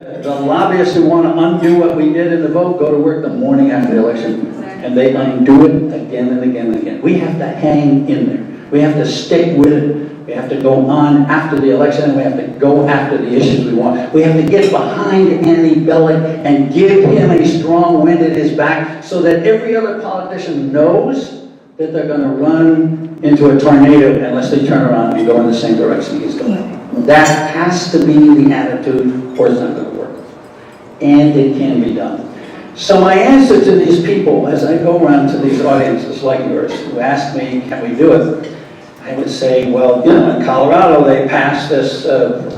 The lobbyists who want to undo what we did in the vote go to work the morning after the election, and they undo it again and again and again. We have to hang in there. We have to stick with it. We have to go on after the election, and we have to go after the issues we want. We have to get behind Andy Bellick and give him a strong wind at his back so that every other politician knows that they're going to run into a tornado unless they turn around and go in the same direction he's going. That has to be the attitude, or it's not going to work. And it can be done. So my answer to these people, as I go around to these audiences like yours, who ask me, can we do it? I would say, well, you know, in Colorado, they passed this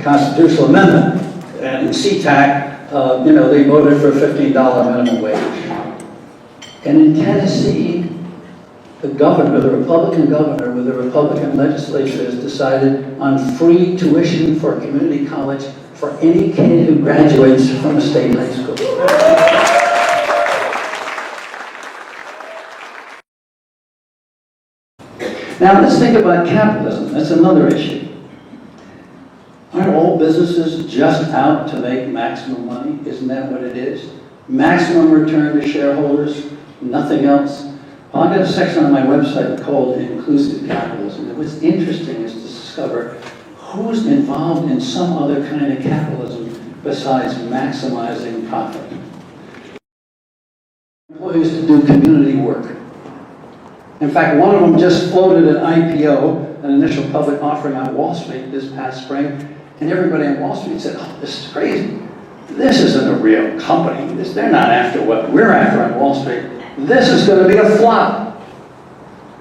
constitutional amendment, and in CTAC, you know, they voted for a $15 minimum wage. And in Tennessee, the governor, the Republican governor with the Republican legislature has decided on free tuition for community college for any kid who graduates from a state high school. Now let's think about capitalism. That's another issue. Aren't all businesses just out to make maximum money? Isn't that what it is? Maximum return to shareholders, nothing else. Well, I've got a section on my website called Inclusive Capitalism. And what's interesting is to discover who's involved in some other kind of capitalism besides maximizing profit. Employees to do community work. In fact, one of them just floated an IPO, an initial public offering on Wall Street this past spring, and everybody on Wall Street said, oh, this is crazy. This isn't a real company. They're not after what we're after on Wall Street. This is going to be a flop.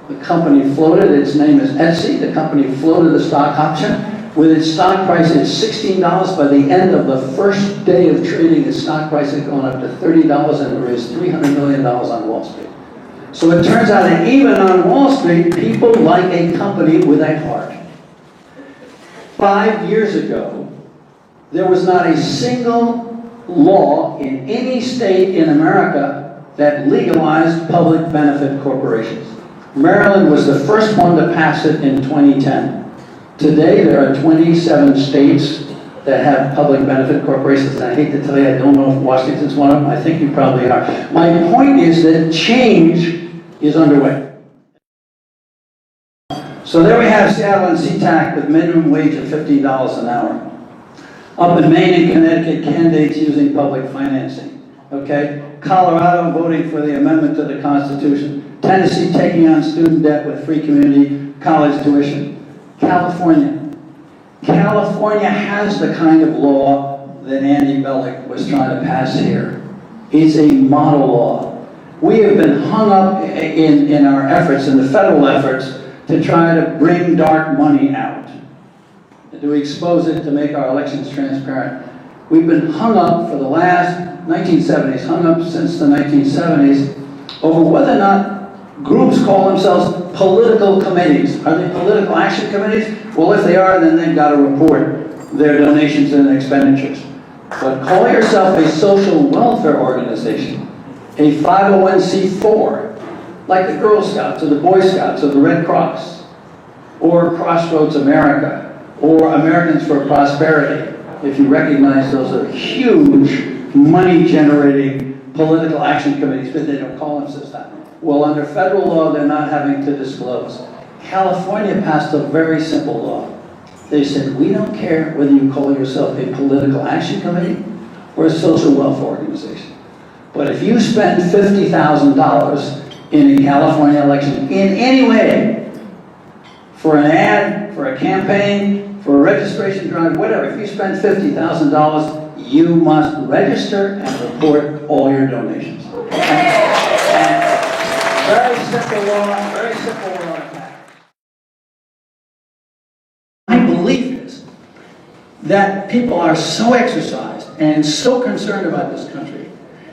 The company floated, its name is Etsy, the company floated a stock option with its stock price at $16. By the end of the first day of trading, its stock price had gone up to $30 and it raised $300 million on Wall Street. So it turns out that even on Wall Street, people like a company with a heart. 5 years ago, there was not a single law in any state in America that legalized public benefit corporations. Maryland was the first one to pass it in 2010. Today, there are 27 states that have public benefit corporations. And I hate to tell you, I don't know if Washington's one of them. I think you probably are. My point is that change is underway. So there we have Seattle and CTAC with minimum wage of $15 an hour. Up in Maine and Connecticut, candidates using public financing. Okay? Colorado voting for the amendment to the Constitution. Tennessee taking on student debt with free community college tuition. California. California has the kind of law that Andy Bellick was trying to pass here. It's a model law. We have been hung up in our efforts, in the federal efforts, to try to bring dark money out, to expose it, to make our elections transparent. We've been hung up for the last 1970s, hung up since the 1970s, over whether or not groups call themselves political committees. Are they political action committees? Well, if they are, then they've got to report their donations and expenditures. But call yourself a social welfare organization, a 501c4, like the Girl Scouts or the Boy Scouts or the Red Cross, or Crossroads America, or Americans for Prosperity. If you recognize those are huge money-generating political action committees, but they don't call themselves that. Well, under federal law, they're not having to disclose. California passed a very simple law. They said, we don't care whether you call yourself a political action committee or a social welfare organization. But if you spend $50,000 in a California election in any way, for an ad, for a campaign, for a registration drive, whatever, if you spend $50,000, you must register and report all your donations. And very simple law, very simple law. My belief is that people are so exercised and so concerned about this country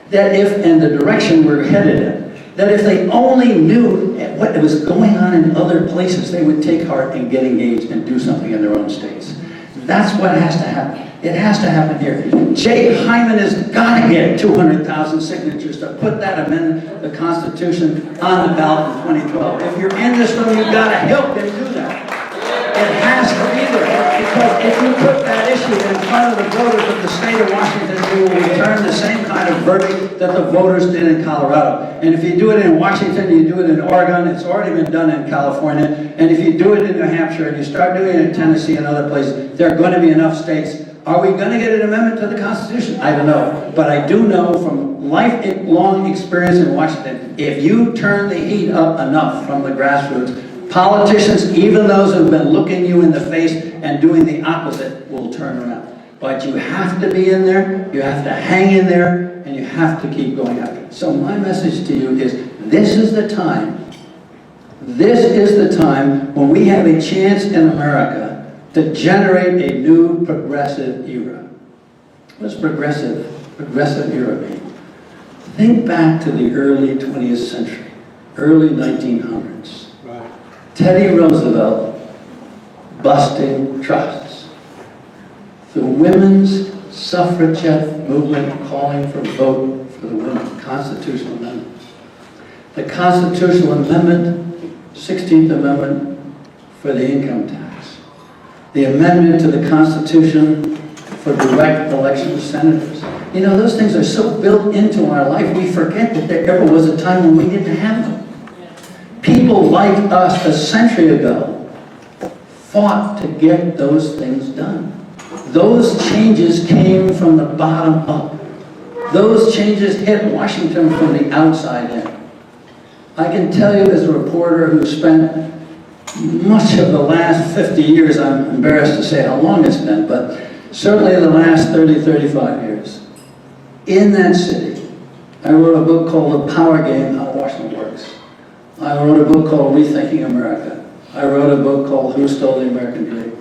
that if, and the direction we're headed in, that if they only knew what was going on in other places, they would take heart and get engaged and do something in their own states. That's what has to happen. It has to happen here. Jay Hyman has got to get 200,000 signatures to put that amendment, the Constitution, on the ballot in 2012. If you're in this room, you've got to help him do that. It has to be there, because if you put that issue in front of of the voters of the state of Washington will return the same kind of verdict that the voters did in Colorado. And if you do it in Washington, you do it in Oregon, it's already been done in California. And if you do it in New Hampshire, and you start doing it in Tennessee and other places, there are going to be enough states. Are we going to get an amendment to the Constitution? I don't know. But I do know from lifelong experience in Washington, if you turn the heat up enough from the grassroots, politicians, even those who have been looking you in the face and doing the opposite, will turn around. But you have to be in there, you have to hang in there, and you have to keep going after it. So my message to you is, this is the time when we have a chance in America to generate a new progressive era. What does progressive era mean? Think back to the early 20th century, early 1900s. Teddy Roosevelt busting trusts. The women's suffragette movement calling for vote for the women, constitutional amendment. The constitutional amendment, 16th Amendment for the income tax. The amendment to the Constitution for direct election of senators. You know, those things are so built into our life, we forget that there ever was a time when we didn't have them. People like us a century ago fought to get those things done. Those changes came from the bottom up. Those changes hit Washington from the outside in. I can tell you as a reporter who spent much of the last 50 years, I'm embarrassed to say how long it's been, but certainly the last 30, 35 years, in that city. I wrote a book called The Power Game, How Washington Works. I wrote a book called Rethinking America. I wrote a book called Who Stole the American Dream?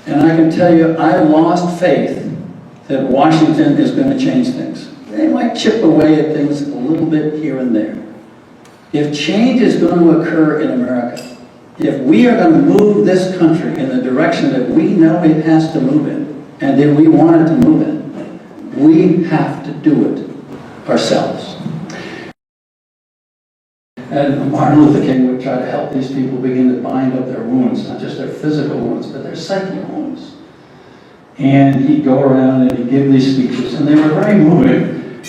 And I can tell you, I lost faith that Washington is going to change things. They might chip away at things a little bit here and there. If change is going to occur in America, if we are going to move this country in the direction that we know it has to move in, and that we want it to move in, we have to do it ourselves. And Martin Luther King would try to help these people begin to bind up their wounds, not just their physical wounds, but their psychic wounds. And he'd go around and he'd give these speeches, and they were very moving.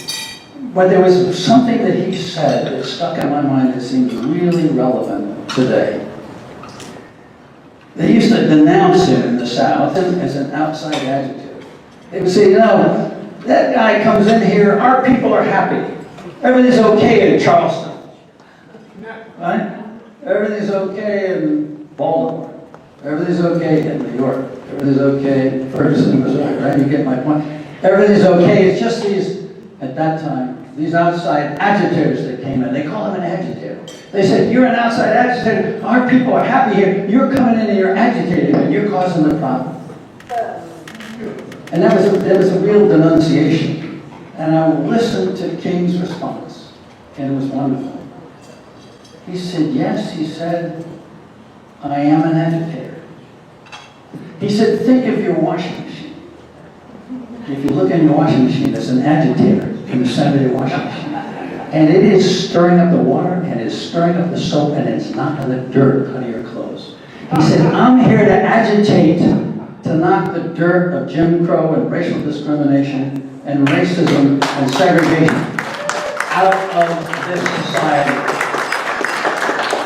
But there was something that he said that stuck in my mind that seems really relevant today. They used to denounce him in the South as an outside adjective. They would say, you know, that guy comes in here, our people are happy. Everything's okay in Charleston. Right? Everything's okay in Baltimore. Everything's okay in New York. Everything's okay in Ferguson, Missouri, right? You get my point. Everything's okay. It's just these, at that time, these outside agitators that came in. They call him an agitator. They said, you're an outside agitator. Our people are happy here. You're coming in and you're agitating and you're causing the problem. And that was a real denunciation. And I listened to King's response. And it was wonderful. He said, yes, he said, I am an agitator. He said, think of your washing machine. If you look in your washing machine, there's an agitator in the center of your washing machine. And it is stirring up the water, and it's stirring up the soap, and it's knocking the dirt out of your clothes. He said, I'm here to agitate, to knock the dirt of Jim Crow and racial discrimination and racism and segregation out of this society.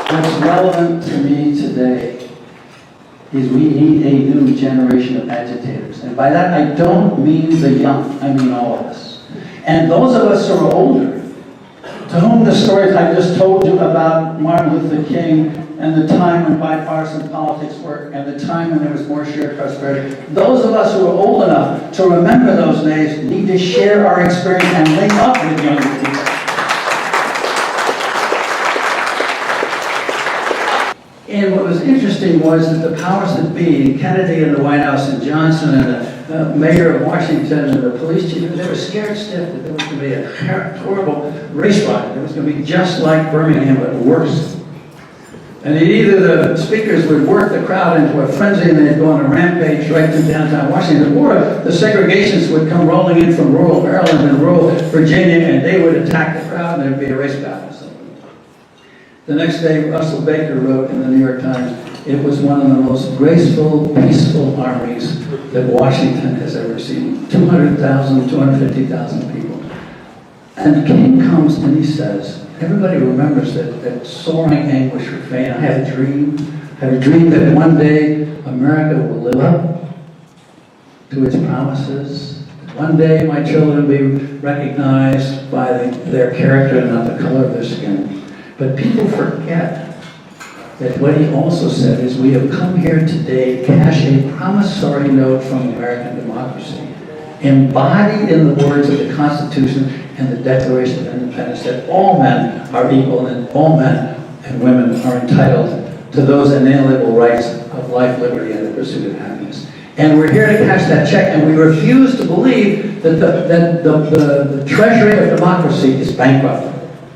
What's relevant to me today is we need a new generation of agitators. And by that, I don't mean the young, I mean all of us. And those of us who are older, to whom the stories I just told you about Martin Luther King and the time when bipartisan politics worked and the time when there was more shared prosperity, those of us who are old enough to remember those days need to share our experience and link up with younger people. And what was interesting was that the powers that be, Kennedy in the White House and Johnson and the mayor of Washington and the police chief, they were scared stiff that there was going to be a horrible race riot. It was going to be just like Birmingham, but worse. And either the speakers would work the crowd into a frenzy and they'd go on a rampage right through downtown Washington, or the segregationists would come rolling in from rural Maryland and rural Virginia and they would attack the crowd and there'd be a race battle. The next day, Russell Baker wrote in the New York Times, It was one of the most graceful, peaceful armies that Washington has ever seen. 200,000, 250,000 people. And the king comes and he says, everybody remembers that soaring anguish refrain, I have a dream that one day America will live up to its promises. One day my children will be recognized by their character and not the color of their skin. But people forget that what he also said is, we have come here today to cash a promissory note from American democracy, embodied in the words of the Constitution and the Declaration of Independence, that all men are equal and all men and women are entitled to those inalienable rights of life, liberty, and the pursuit of happiness. And we're here to cash that check, and we refuse to believe that the treasury of democracy is bankrupt,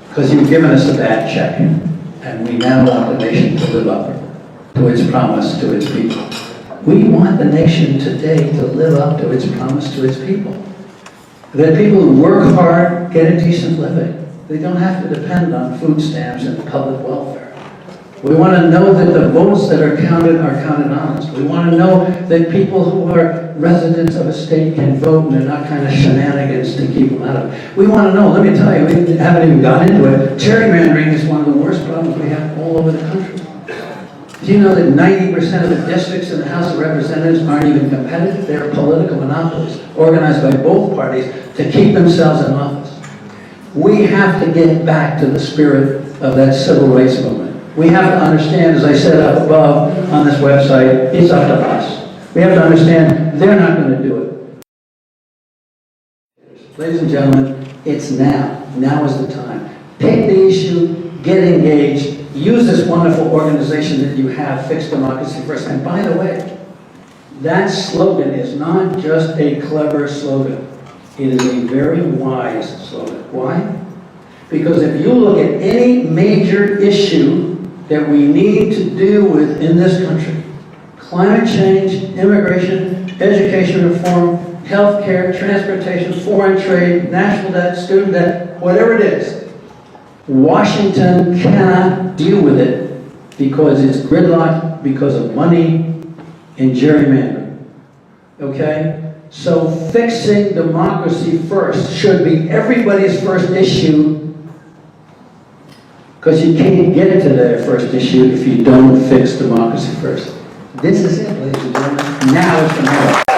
because you've given us a bad check. And we now want the nation to live up to its promise to its people. We want the nation today to live up to its promise to its people. That people who work hard get a decent living. They don't have to depend on food stamps and public welfare. We want to know that the votes that are counted honest. We want to know that people who are residents of a state can vote and they're not kind of shenanigans to keep them out of it. We want to know, let me tell you, we haven't even got into it, gerrymandering is one of the worst problems we have all over the country. Do you know that 90% of the districts in the House of Representatives aren't even competitive? They're political monopolies, organized by both parties to keep themselves in office. We have to get back to the spirit of that civil rights movement. We have to understand, as I said up above on this website, it's up to us. We have to understand they're not going to do it. Ladies and gentlemen, it's now. Now is the time. Take the issue, get engaged, use this wonderful organization that you have, Fix Democracy First. And by the way, that slogan is not just a clever slogan. It is a very wise slogan. Why? Because if you look at any major issue that we need to deal with in this country, climate change, immigration, education reform, healthcare, transportation, foreign trade, national debt, student debt, whatever it is, Washington cannot deal with it because it's gridlocked because of money and gerrymandering. Okay? So fixing democracy first should be everybody's first issue, because you can't get to their first issue if you don't fix democracy first. This is it, ladies and gentlemen. Now is the moment.